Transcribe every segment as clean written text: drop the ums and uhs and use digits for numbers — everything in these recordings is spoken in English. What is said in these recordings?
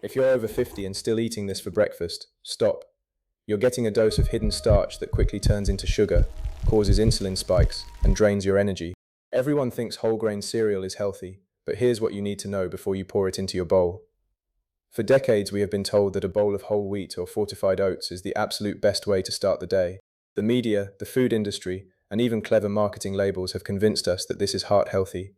If you're over 50 and still eating this for breakfast, stop. You're getting a dose of hidden starch that quickly turns into sugar, causes insulin spikes, and drains your energy. Everyone thinks whole grain cereal is healthy, but here's what you need to know before you pour it into your bowl. For decades, we have been told that a bowl of whole wheat or fortified oats is the absolute best way to start the day. The media, the food industry, and even clever marketing labels have convinced us that this is heart healthy.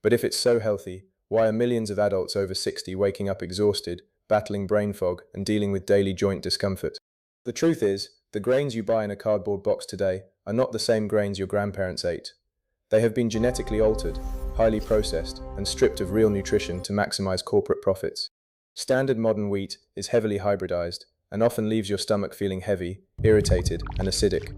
But if it's so healthy, why are millions of adults over 60 waking up exhausted, battling brain fog, and dealing with daily joint discomfort? The truth is, the grains you buy in a cardboard box today are not the same grains your grandparents ate. They have been genetically altered, highly processed, and stripped of real nutrition to maximize corporate profits. Standard modern wheat is heavily hybridized and often leaves your stomach feeling heavy, irritated, and acidic.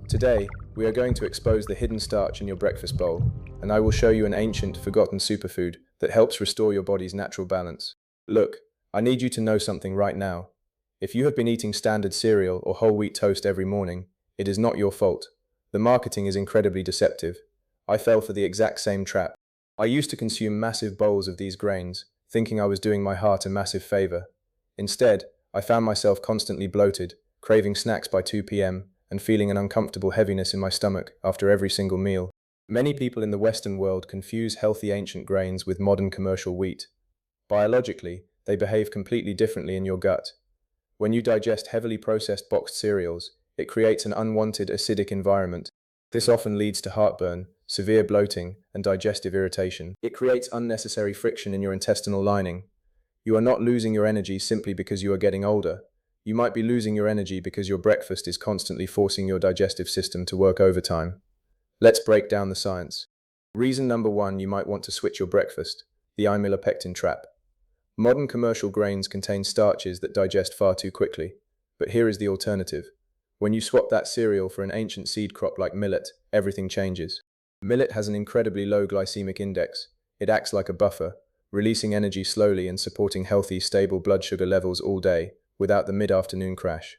Today, we are going to expose the hidden starch in your breakfast bowl, and I will show you an ancient, forgotten superfood that helps restore your body's natural balance. Look, I need you to know something right now. If you have been eating standard cereal or whole wheat toast every morning, it is not your fault. The marketing is incredibly deceptive. I fell for the exact same trap. I used to consume massive bowls of these grains, thinking I was doing my heart a massive favor. Instead, I found myself constantly bloated, craving snacks by 2 p.m., and feeling an uncomfortable heaviness in my stomach after every single meal. Many people in the Western world confuse healthy ancient grains with modern commercial wheat. Biologically, they behave completely differently in your gut. When you digest heavily processed boxed cereals, it creates an unwanted acidic environment. This often leads to heartburn, severe bloating, and digestive irritation. It creates unnecessary friction in your intestinal lining. You are not losing your energy simply because you are getting older. You might be losing your energy because your breakfast is constantly forcing your digestive system to work overtime. Let's break down the science. Reason number one, you might want to switch your breakfast: the amylopectin trap. Modern commercial grains contain starches that digest far too quickly. But here is the alternative. When you swap that cereal for an ancient seed crop like millet, everything changes. Millet has an incredibly low glycemic index. It acts like a buffer, releasing energy slowly and supporting healthy, stable blood sugar levels all day, without the mid-afternoon crash.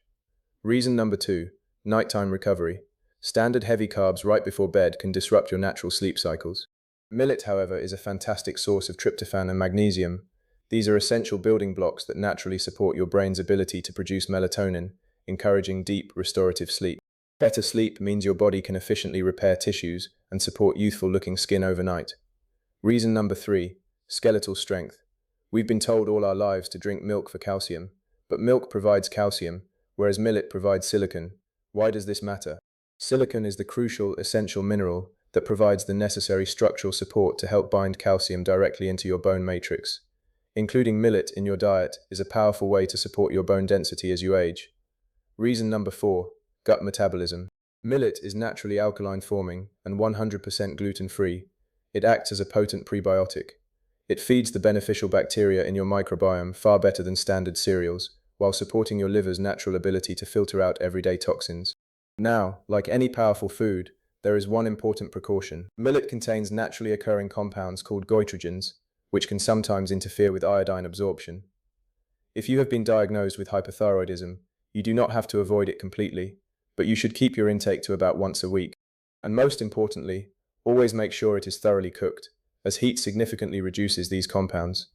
Reason number two, nighttime recovery. Standard heavy carbs right before bed can disrupt your natural sleep cycles. Millet, however, is a fantastic source of tryptophan and magnesium. These are essential building blocks that naturally support your brain's ability to produce melatonin, encouraging deep, restorative sleep. Better sleep means your body can efficiently repair tissues and support youthful-looking skin overnight. Reason number three, skeletal strength. We've been told all our lives to drink milk for calcium, but milk provides calcium, whereas millet provides silicon. Why does this matter? Silicon is the crucial, essential mineral that provides the necessary structural support to help bind calcium directly into your bone matrix. Including millet in your diet is a powerful way to support your bone density as you age. Reason number four, gut metabolism. Millet is naturally alkaline forming and 100% gluten-free. It acts as a potent prebiotic. It feeds the beneficial bacteria in your microbiome far better than standard cereals, while supporting your liver's natural ability to filter out everyday toxins. Now, like any powerful food, there is one important precaution. Millet contains naturally occurring compounds called goitrogens, which can sometimes interfere with iodine absorption. If you have been diagnosed with hypothyroidism, you do not have to avoid it completely, but you should keep your intake to about once a week. And most importantly, always make sure it is thoroughly cooked, as heat significantly reduces these compounds.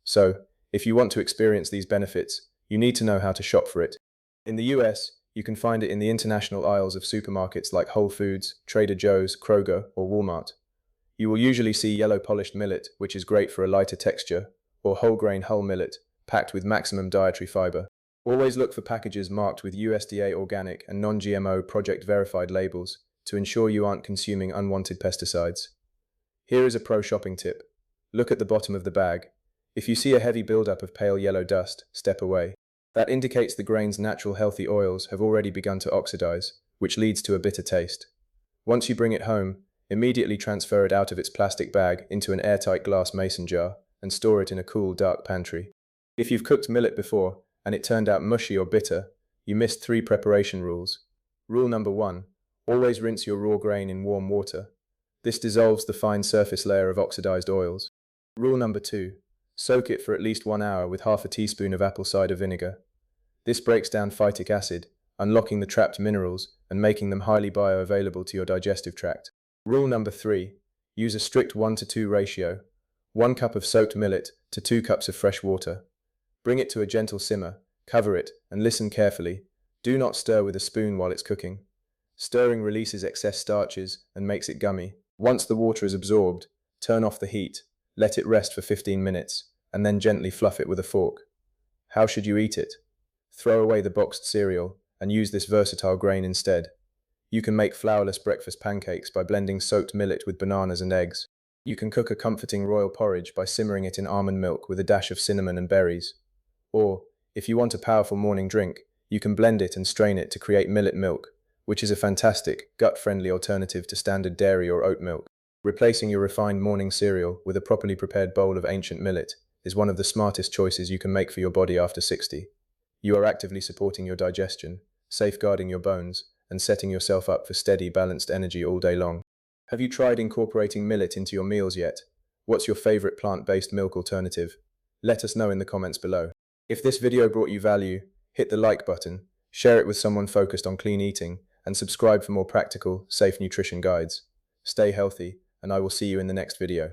So, if you want to experience these benefits, you need to know how to shop for it. In the US, you can find it in the international aisles of supermarkets like Whole Foods, Trader Joe's, Kroger, or Walmart. You will usually see yellow polished millet, which is great for a lighter texture, or whole grain whole millet, packed with maximum dietary fiber. Always look for packages marked with USDA organic and non-GMO project verified labels to ensure you aren't consuming unwanted pesticides. Here is a pro shopping tip. Look at the bottom of the bag. If you see a heavy buildup of pale yellow dust, step away. That indicates the grain's natural healthy oils have already begun to oxidize, which leads to a bitter taste. Once you bring it home, immediately transfer it out of its plastic bag into an airtight glass mason jar and store it in a cool, dark pantry. If you've cooked millet before and it turned out mushy or bitter, you missed 3 preparation rules. Rule number 1, always rinse your raw grain in warm water. This dissolves the fine surface layer of oxidized oils. Rule number 2, soak it for at least 1 hour with half a teaspoon of apple cider vinegar. This breaks down phytic acid, unlocking the trapped minerals and making them highly bioavailable to your digestive tract. Rule number 3, use a strict 1:2 ratio, 1 cup of soaked millet to 2 cups of fresh water. Bring it to a gentle simmer, cover it, and listen carefully. Do not stir with a spoon while it's cooking. Stirring releases excess starches and makes it gummy. Once the water is absorbed, turn off the heat, let it rest for 15 minutes, and then gently fluff it with a fork. How should you eat it? Throw away the boxed cereal and use this versatile grain instead. You can make flourless breakfast pancakes by blending soaked millet with bananas and eggs. You can cook a comforting royal porridge by simmering it in almond milk with a dash of cinnamon and berries. Or, if you want a powerful morning drink, you can blend it and strain it to create millet milk, which is a fantastic, gut-friendly alternative to standard dairy or oat milk. Replacing your refined morning cereal with a properly prepared bowl of ancient millet is one of the smartest choices you can make for your body after 60. You are actively supporting your digestion, safeguarding your bones, and setting yourself up for steady, balanced energy all day long. Have you tried incorporating millet into your meals yet? What's your favorite plant-based milk alternative? Let us know in the comments below. If this video brought you value, hit the like button, share it with someone focused on clean eating, and subscribe for more practical, safe nutrition guides. Stay healthy, and I will see you in the next video.